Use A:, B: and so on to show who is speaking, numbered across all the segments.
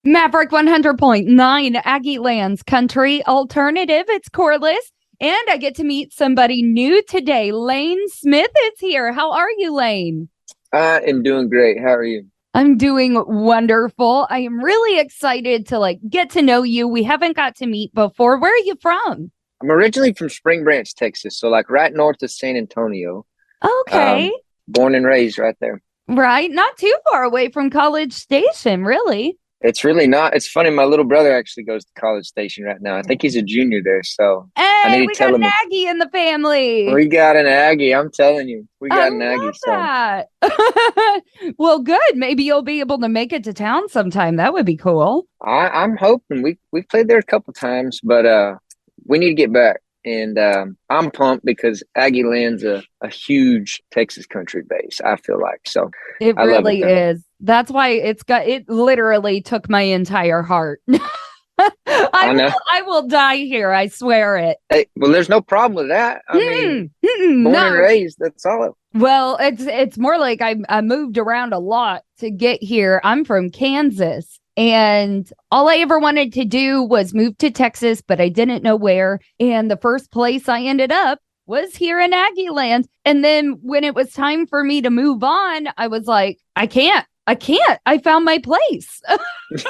A: Maverick 100.9 Aggie Lands Country Alternative. It's Corliss, and I get to meet somebody new today. Lane Smith is here. How are you, Lane?
B: I am doing great. How are you?
A: I'm doing wonderful. I am really excited to get to know you. We haven't got to meet before. Where are you from?
B: I'm originally from Spring Branch, Texas, so right north of San Antonio.
A: Okay.
B: Born and raised right there.
A: Right. Not too far away from College Station, really.
B: It's really not. It's funny. My little brother actually goes to College Station right now. I think he's a junior there. So I
A: Hey,
B: need
A: we
B: to tell
A: got
B: him.
A: an Aggie in the family.
B: We got an Aggie. I'm telling you, we got
A: I
B: an Aggie.
A: love that. Well, good. Maybe you'll be able to make it to town sometime. That would be cool.
B: I'm hoping we played there a couple times, but we need to get back. And I'm pumped because Aggie Land's a huge Texas country base, I feel like. So
A: It
B: I love
A: really
B: it.
A: is. That's why it literally took my entire heart.
B: I know.
A: I will die here. I swear it.
B: Hey, well, there's no problem with that. I mean, born and
A: No.
B: raised, that's all.
A: Well, it's more like I moved around a lot to get here. I'm from Kansas, and all I ever wanted to do was move to Texas, but I didn't know where. And the first place I ended up was here in Aggie Land. And then when it was time for me to move on, I was like, I can't. I found my place.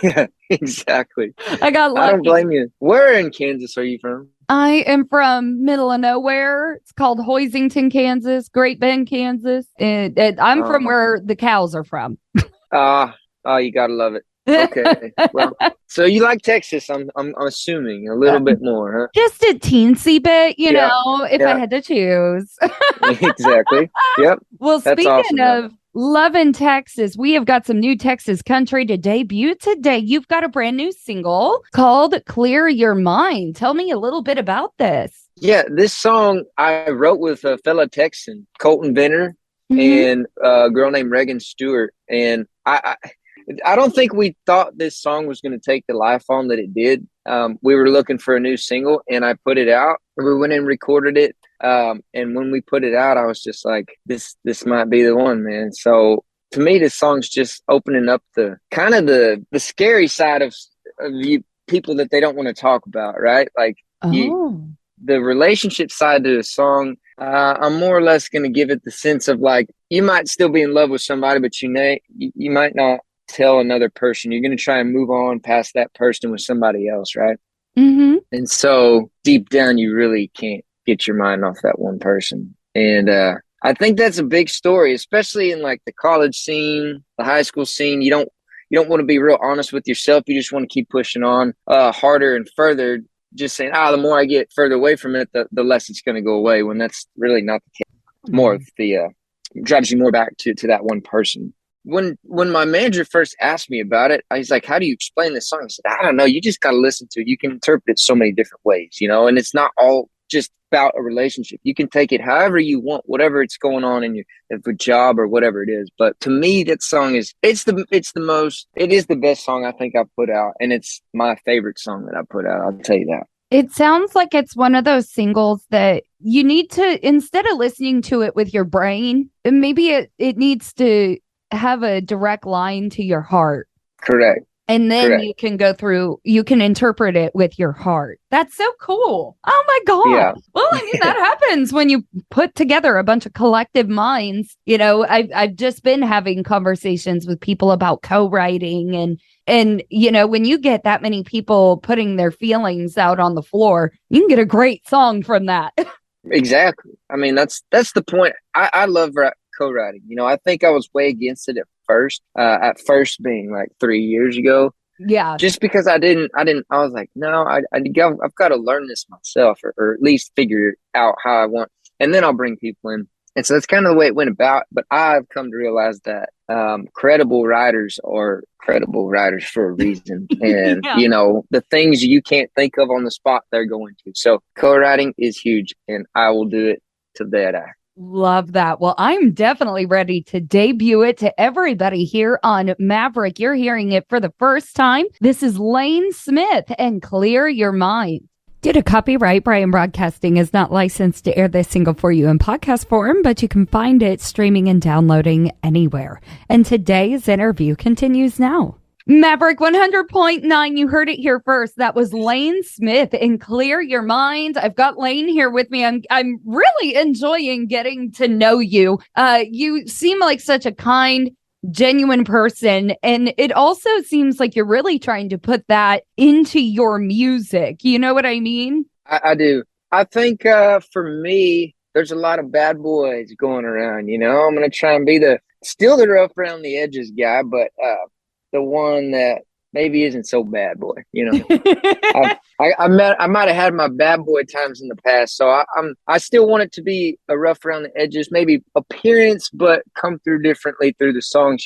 B: Yeah, exactly.
A: I got lucky.
B: I don't blame you. Where in Kansas are you from?
A: I am from middle of nowhere. It's called Hoisington, Kansas, Great Bend, Kansas. I'm from where the cows are from.
B: You gotta love it. Okay. Well, so you like Texas, I'm assuming a little bit more, huh?
A: Just a teensy bit, you know, if I had to choose.
B: Exactly. Yep.
A: Well,
B: That's
A: speaking
B: awesome,
A: of loving Texas, we have got some new Texas country to debut today. You've got a brand new single called Clear Your Mind. Tell me a little bit about this.
B: Yeah, this song I wrote with a fellow Texan, Colton Venner, and a girl named Reagan Stewart. And I don't think we thought this song was going to take the life on that it did. We were looking for a new single, and I put it out. We went and recorded it. And when we put it out, I was just like, this might be the one, man. So to me, this song's just opening up the kind of the scary side of you people that they don't want to talk about, right? Like the relationship side to the song. I'm more or less going to give it the sense of like, you might still be in love with somebody, but you might not tell another person. You're going to try and move on past that person with somebody else, right?
A: Mm-hmm.
B: And so deep down, you really can't get your mind off that one person. And I think that's a big story, especially in like the college scene, the high school scene. You don't want to be real honest with yourself. You just want to keep pushing on harder and further, just saying, the more I get further away from it, the less it's going to go away, when that's really not the case. More of the drives you more back to that one person. When my manager first asked me about it, he's like, how do you explain this song? I said, I don't know. You just got to listen to it. You can interpret it so many different ways, and it's not all just about a relationship. You can take it however you want, whatever it's going on in your job or whatever it is. But to me, that song it is the best song I think I've put out. And it's my favorite song that I put out. I'll tell you that.
A: It sounds like it's one of those singles that you need to, instead of listening to it with your brain, maybe it needs to have a direct line to your heart.
B: Correct.
A: And then you can interpret it with your heart. That's so cool. Oh my God.
B: Yeah.
A: Well, I mean, that happens when you put together a bunch of collective minds. I've just been having conversations with people about co-writing and when you get that many people putting their feelings out on the floor, you can get a great song from that.
B: Exactly. I mean, that's the point. I love co-writing. I think I was way against it at first being like 3 years ago.
A: Yeah.
B: Just because I was like, no, I've got to learn this myself or at least figure out how I want. And then I'll bring people in. And so that's kind of the way it went about. But I've come to realize that credible writers are credible writers for a reason. And, the things you can't think of on the spot, they're going to. So co-writing is huge, and I will do it to that eye.
A: Love that. Well, I'm definitely ready to debut it to everybody here on Maverick. You're hearing it for the first time. This is Lane Smith and Clear Your Mind. Due to copyright, Brian Broadcasting is not licensed to air this single for you in podcast form, but you can find it streaming and downloading anywhere. And today's interview continues now. Maverick 100.9. You heard it here first. That was Lane Smith and Clear Your Mind. I've got Lane here with me. I'm really enjoying getting to know you. You seem like such a kind, genuine person, and it also seems like you're really trying to put that into your music. You know what I mean?
B: I do. I think for me, there's a lot of bad boys going around. I'm gonna try and be still the rough around the edges guy, but the one that maybe isn't so bad boy. I might have had my bad boy times in the past, so I still want it to be a rough around the edges, maybe appearance, but come through differently through the songs.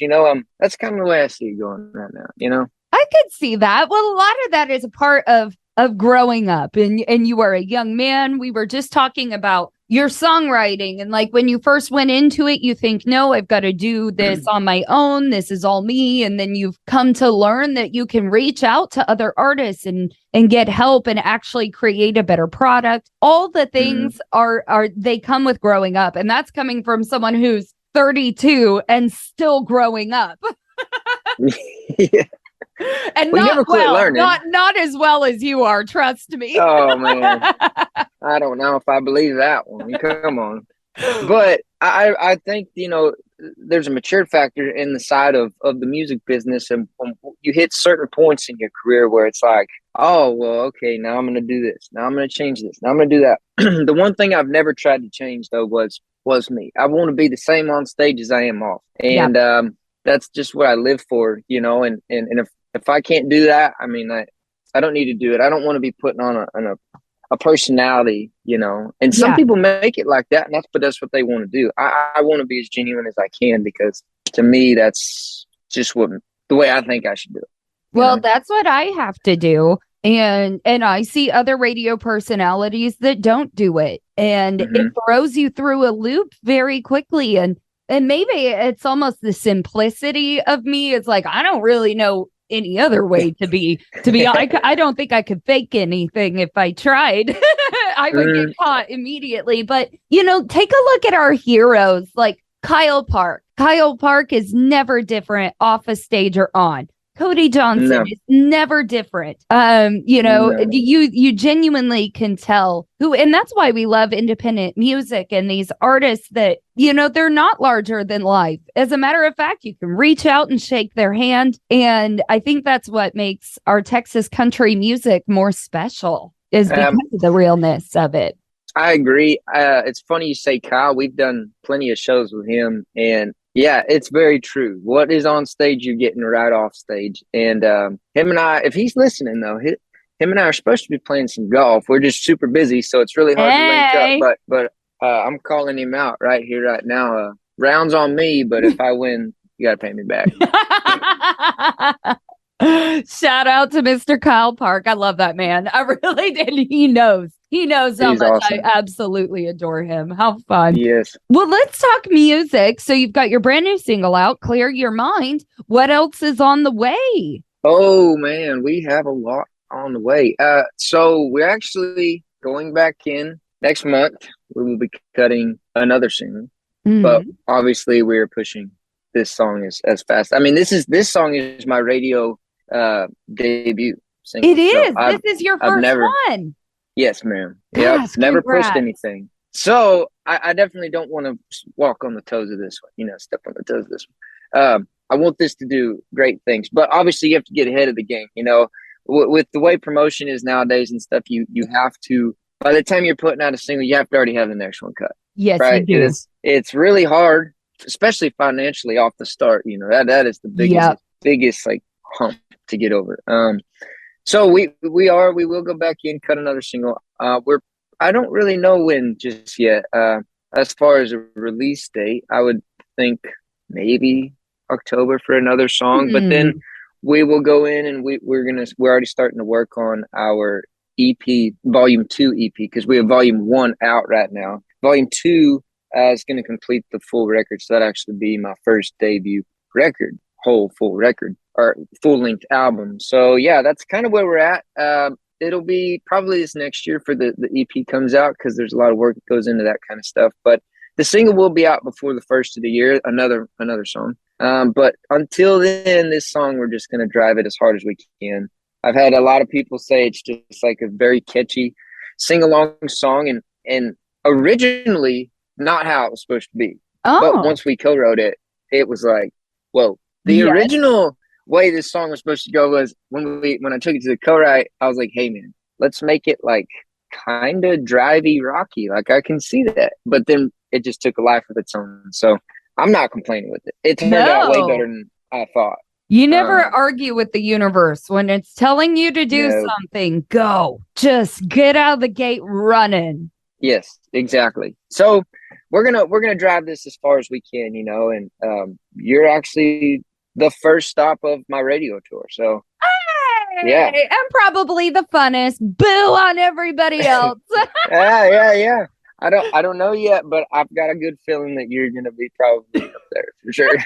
B: That's kind of the way I see it going right now.
A: I could see that. Well, a lot of that is a part of growing up, and you are a young man. We were just talking about your songwriting, and like when you first went into it, you think, no, I've got to do this on my own. This is all me. And then you've come to learn that you can reach out to other artists and get help and actually create a better product. All the things are they come with growing up. And that's coming from someone who's 32 and still growing up.
B: Yeah.
A: And
B: we never quit learning.
A: Not as well as you are, trust me.
B: Oh man, I don't know if I believe that one. Come on, but I think there's a mature factor in the side of the music business, and you hit certain points in your career where it's like, oh well, okay, now I'm going to do this. Now I'm going to change this. Now I'm going to do that. The one thing I've never tried to change though was me. I want to be the same on stage as I am off, and that's just what I live for. And if I can't do that, I mean, I don't need to do it. I don't want to be putting on a personality, and some people make it like that, and that's what they want to do. I want to be as genuine as I can, because to me, that's just the way I think I should do it.
A: Well, that's what I have to do. And I see other radio personalities that don't do it, and it throws you through a loop very quickly. And maybe it's almost the simplicity of me. It's like, I don't really know any other way to be I don't think I could fake anything if I tried. I would get caught immediately. But take a look at our heroes like Kyle Park. Kyle Park is never different off a stage or on. Cody Johnson is never different. You genuinely can tell who, and that's why we love independent music and these artists that, they're not larger than life. As a matter of fact, you can reach out and shake their hand. And I think that's what makes our Texas country music more special, is because of the realness of it.
B: I agree. It's funny you say Kyle. We've done plenty of shows with him, and yeah, it's very true. What is on stage, you're getting right off stage. And him and I, if he's listening though, him and I are supposed to be playing some golf. We're just super busy, so it's really hard to link up. But I'm calling him out right here, right now. Rounds on me, but if I win, you got to pay me back.
A: Shout out to Mr. Kyle Park. I love that man. I really did. He knows how much awesome. I absolutely adore him. How fun.
B: Yes.
A: Well, let's talk music. So you've got your brand new single out, Clear Your Mind. What else is on the way?
B: Oh man, we have a lot on the way. So we're actually going back in next month. We will be cutting another single, but obviously we're pushing this song as fast. I mean, this song is my radio debut single.
A: It is. So this is your first one.
B: Yes, ma'am. Yeah, never pushed anything. So I definitely don't want to walk on the toes of this one, step on the toes of this one. I want this to do great things, but obviously you have to get ahead of the game. With the way promotion is nowadays and stuff, you have to, by the time you're putting out a single, you have to already have the next one cut.
A: Yes,
B: right?
A: You do.
B: It's really hard, especially financially off the start. That is the biggest like hump to get over. So we will go back in, cut another single. I don't really know when just yet. As far as a release date, I would think maybe October for another song. But then we will go in and we're already starting to work on our EP, Volume 2 EP, because we have Volume 1 out right now. Volume 2 is going to complete the full record, so that actually be my first debut record, whole full record or full length album. So yeah, that's kind of where we're at. It'll be probably this next year for the EP comes out, because there's a lot of work that goes into that kind of stuff. But the single will be out before the first of the year. Another song. But until then, this song, we're just going to drive it as hard as we can. I've had a lot of people say it's just like a very catchy sing along song, and originally not how it was supposed to be. But
A: Oh,
B: once we co-wrote it, it was like, whoa. The
A: yes.
B: original way this song was supposed to go was when I took it to the co-write, I was like, hey man, let's make it like kind of drivey, rocky. Like I can see that, but then it just took a life of its own. So I'm not complaining with it. It turned out way better
A: No.
B: than I thought.
A: You never
B: Um,
A: argue with the universe when it's telling you to do
B: no,
A: something. Go. Just get out of the gate running.
B: yes, exactly. So we're gonna drive this as far as we can, and you're actually the first stop of my radio tour. So yeah,
A: Hey, I'm probably the funnest. Boo on everybody else.
B: yeah. I don't know yet, but I've got a good feeling that you're gonna be probably up there for sure.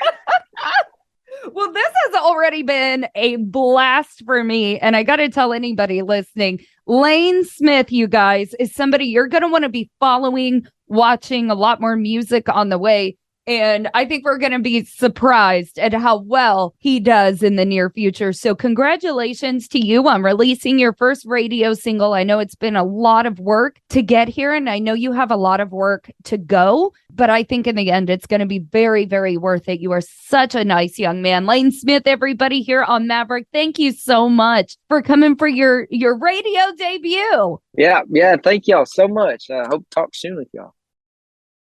A: Well, this has already been a blast for me. And I got to tell anybody listening, Lane Smith, you guys, is somebody you're going to want to be following, watching a lot more music on the way. And I think we're going to be surprised at how well he does in the near future. So, congratulations to you on releasing your first radio single. I know it's been a lot of work to get here, and I know you have a lot of work to go. But I think in the end, it's going to be very, very worth it. You are such a nice young man. Lane Smith, everybody here on Maverick, thank you so much for coming for your radio debut.
B: Yeah. Thank y'all so much. I hope to talk soon with y'all.